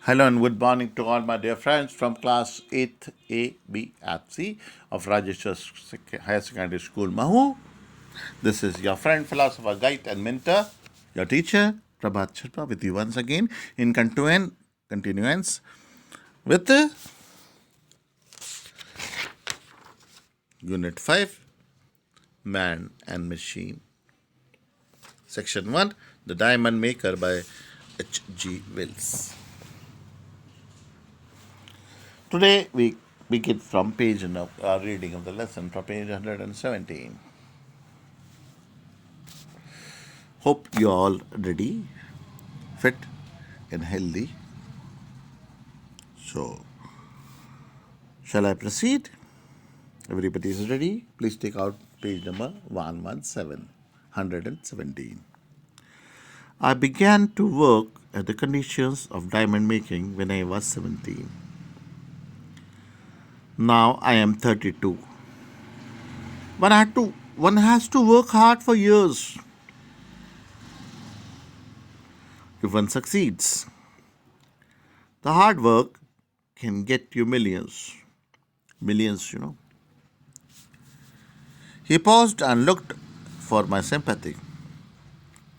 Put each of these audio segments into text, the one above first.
Hello and good morning to all my dear friends from class 8th A, B, and C of Rajeshwar Higher Secondary School, Mahu. This is your friend, philosopher, guide, and mentor, your teacher, Prabhat Sharma, with you once again in continuance with Unit 5, Man and Machine. Section 1, The Diamond Maker by H.G. Wells. Today we begin from page of our reading of the lesson from page 117. Hope you all ready, fit, and healthy. So, shall I proceed? Everybody is ready. Please take out page number 117. I began to work at the conditions of diamond making when I was 17. Now I am 32. One has to work hard for years if one succeeds. The hard work can get you millions. Millions, you know. He paused and looked for my sympathy.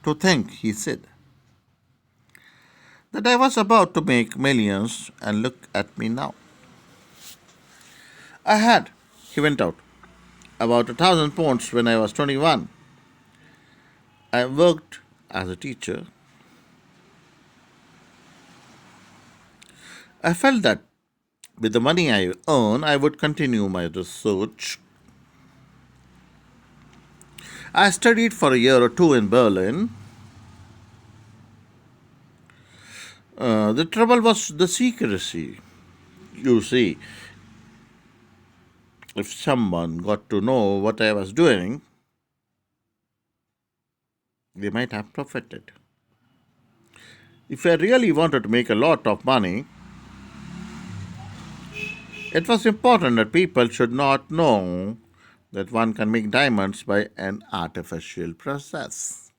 To think, he said, that I was about to make millions and look at me now. I had, he went out, about 1,000 pounds when I was 21. I worked as a teacher. I felt that with the money I earn, I would continue my research. I studied for a year or two in Berlin. The trouble was the secrecy. You see, if someone got to know what I was doing, they might have profited. If I really wanted to make a lot of money, it was important that people should not know that one can make diamonds by an artificial process.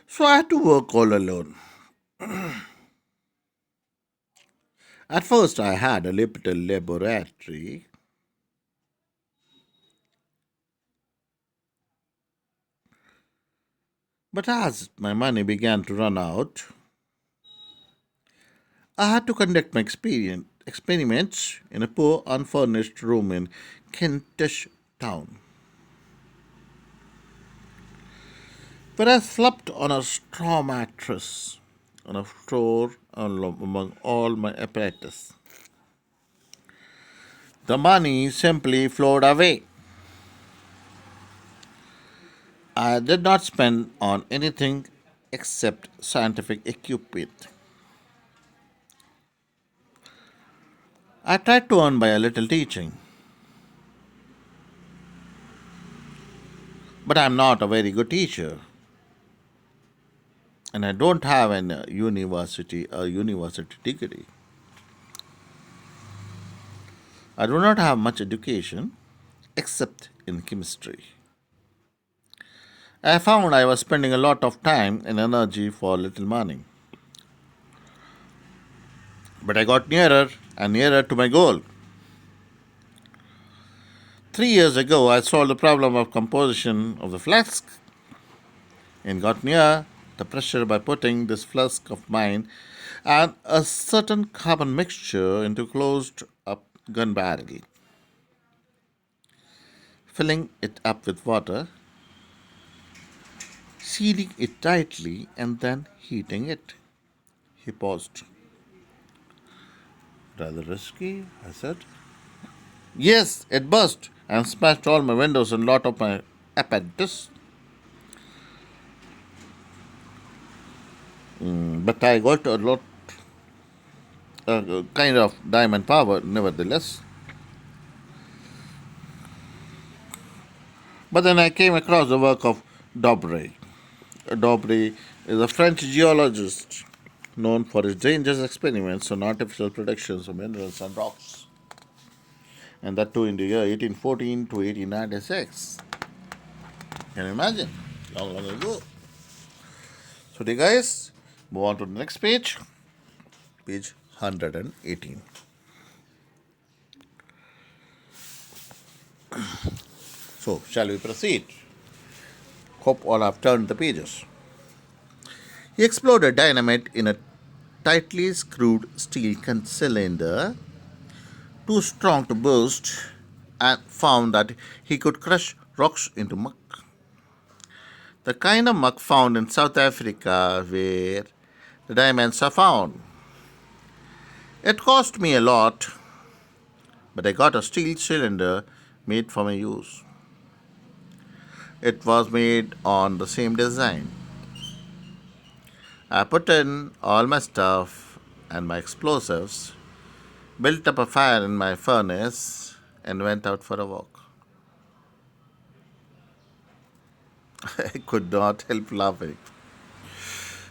So I had to work all alone. At first, I had a little laboratory. But as my money began to run out, I had to conduct my experiments in a poor, unfurnished room in Kentish Town, where I slept on a straw mattress on a floor among all my apparatus. The money simply flowed away. I did not spend on anything except scientific equipment. I tried to earn by a little teaching, but I am not a very good teacher, and I don't have a university degree. I do not have much education except in chemistry. I found I was spending a lot of time and energy for little money, but I got nearer and nearer to my goal. 3 years ago, I solved the problem of composition of the flask and got near the pressure by putting this flask of mine and a certain carbon mixture into closed up gun barrel, filling it up with water, sealing it tightly, and then heating it. He paused. Rather risky, I said. Yes, it burst and smashed all my windows and lot of my apparatus. But I got a lot, kind of diamond power, nevertheless. But then I came across the work of Daubrey. Daubrey is a French geologist known for his dangerous experiments on artificial productions of minerals and rocks, and that too in the year 1814 to 1896. Can you imagine? Long, long ago. So, dear guys, Move on to the next page, page 118. So, shall we proceed? Hope all have turned the pages. He exploded dynamite in a tightly screwed steel cylinder, too strong to burst, and found that he could crush rocks into muck. The kind of muck found in South Africa where the diamonds are found. It cost me a lot, but I got a steel cylinder made for my use. It was made on the same design. I put in all my stuff and my explosives, built up a fire in my furnace, and went out for a walk. I could not help laughing.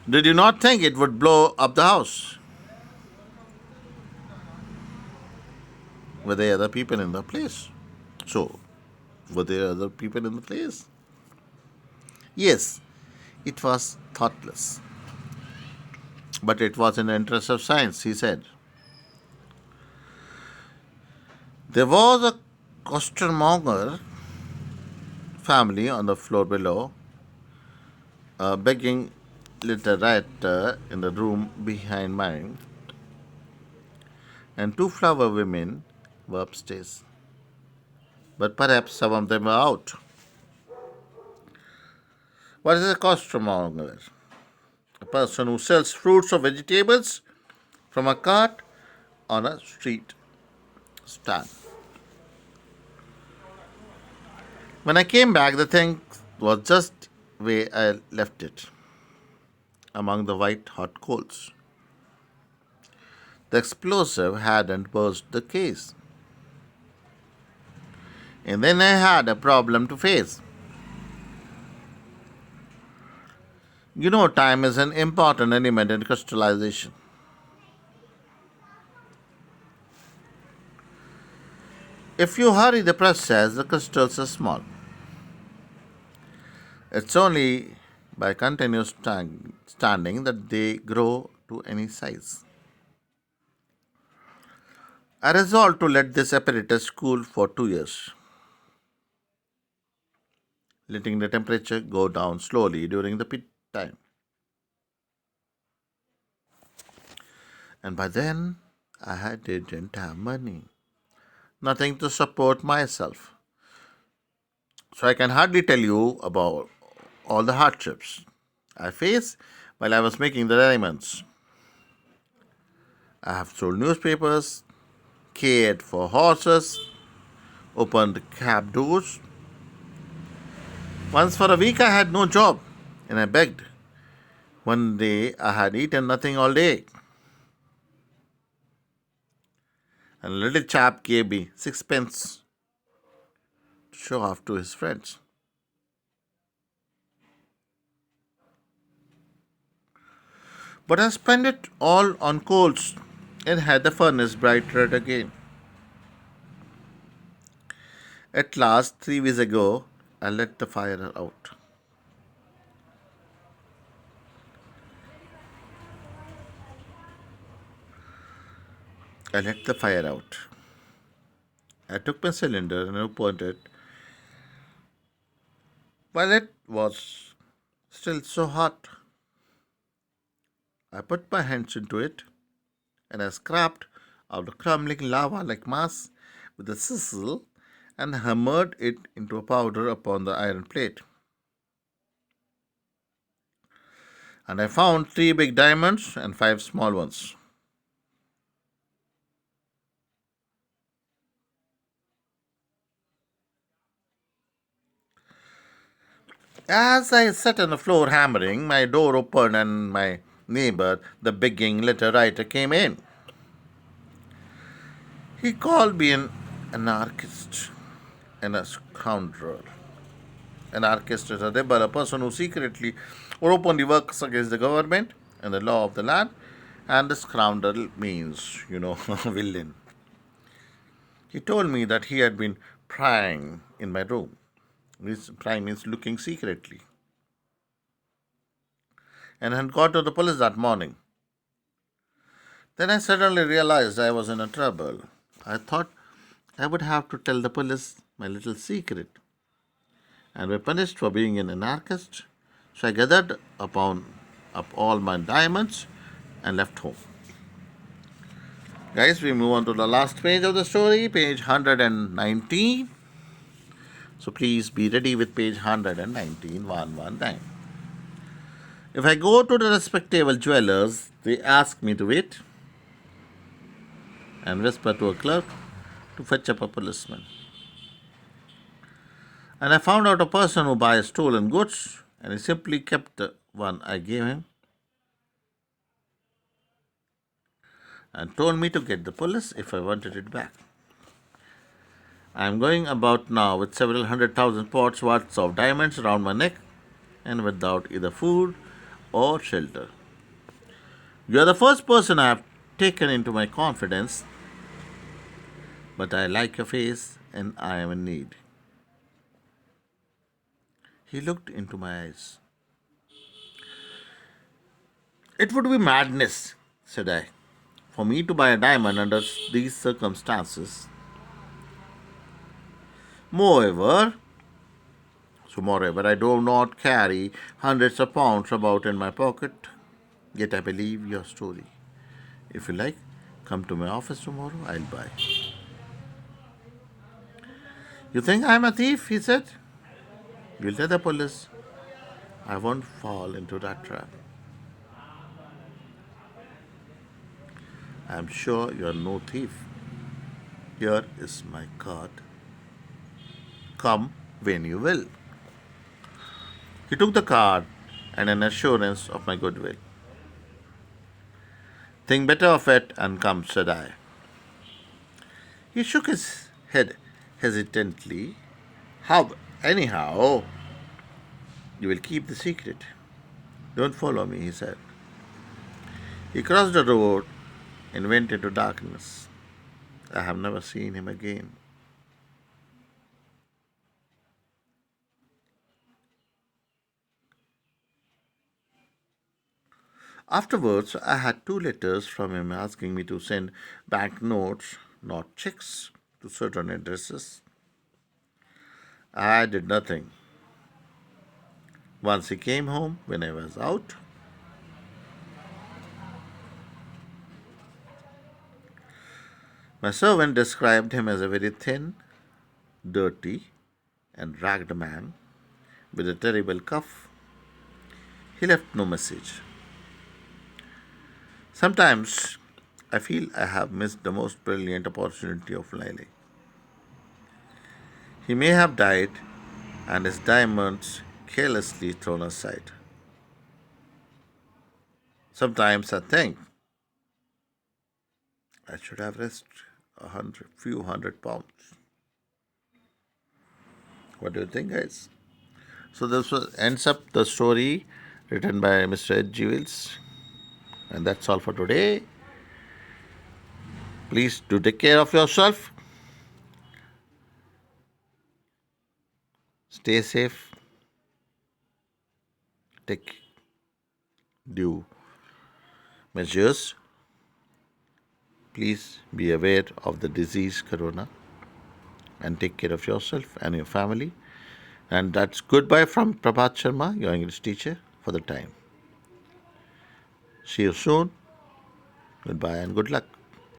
Did you not think it would blow up the house? Were there other people in the place? So, were there other people in the place? Yes, it was thoughtless. But it was in the interest of science, he said. There was a costermonger family on the floor below, a begging little writer in the room behind mine, and two flower women were upstairs. But perhaps some of them were out. What is a costermonger? A person who sells fruits or vegetables from a cart on a street stand. When I came back, the thing was just where I left it, among the white hot coals. The explosive hadn't burst the case. And then I had a problem to face. You know, time is an important element in crystallization. If you hurry the process, the crystals are small. It's only by continuous standing that they grow to any size. I resolved to let this apparatus cool for 2 years, letting the temperature go down slowly during the pit time. And by then, didn't have money, nothing to support myself. So I can hardly tell you about all the hardships I faced while I was making the diamonds. I have sold newspapers, cared for horses, opened cab doors. Once for a week I had no job and I begged. One day I had eaten nothing all day. And a little chap gave me sixpence to show off to his friends. But I spent it all on coals and had the furnace bright red again. At last, 3 weeks ago, I let the fire out. I let the fire out. I took my cylinder and opened it. While it was still so hot, I put my hands into it and I scraped out the crumbling lava like mass with a chisel and hammered it into a powder upon the iron plate. And I found 3 big diamonds and 5 small ones. As I sat on the floor hammering, my door opened and my neighbor, the begging letter writer, came in. He called me an anarchist and a scoundrel. Anarchist is a rebel, a person who secretly or openly works against the government and the law of the land. And the scoundrel means, a villain. He told me that he had been prying in my room. This prying means looking secretly. and had gone to the police that morning. Then I suddenly realized I was in a trouble. I thought I would have to tell the police my little secret and be punished for being an anarchist. So I gathered up all my diamonds and left home. Guys, we move on to the last page of the story, page 119. So please be ready with page 119, 119. If I go to the respectable jewelers, they ask me to wait and whisper to a clerk to fetch up a policeman. And I found out a person who buys stolen goods, and he simply kept the one I gave him and told me to get the police if I wanted it back. I am going about now with several 100,000 pots worth of diamonds around my neck and without either food or shelter. You are the first person I have taken into my confidence, but I like your face and I am in need. He looked into my eyes. It would be madness, said I, for me to buy a diamond under these circumstances. Moreover, I do not carry hundreds of pounds about in my pocket, yet I believe your story. If you like, come to my office tomorrow, I'll buy. You think I'm a thief? He said. You'll tell the police. I won't fall into that trap. I'm sure you're no thief. Here is my card. Come when you will. He took the card and an assurance of my goodwill. Think better of it and come, said I. He shook his head hesitantly. How, anyhow, you will keep the secret. Don't follow me, he said. He crossed the road and went into darkness. I have never seen him again. Afterwards, I had two letters from him asking me to send banknotes, not checks, to certain addresses. I did nothing. Once he came home when I was out. My servant described him as a very thin, dirty, and ragged man with a terrible cough. He left no message. Sometimes I feel I have missed the most brilliant opportunity of Lily. He may have died and his diamonds carelessly thrown aside. Sometimes I think I should have risked few hundred pounds. What do you think, guys? So ends up the story written by Mr. H.G. Wells. And that's all for today. Please do take care of yourself. Stay safe. Take due measures. Please be aware of the disease corona and take care of yourself and your family. And that's goodbye from Prabhat Sharma, your English teacher, for the time. See you soon. Goodbye and good luck.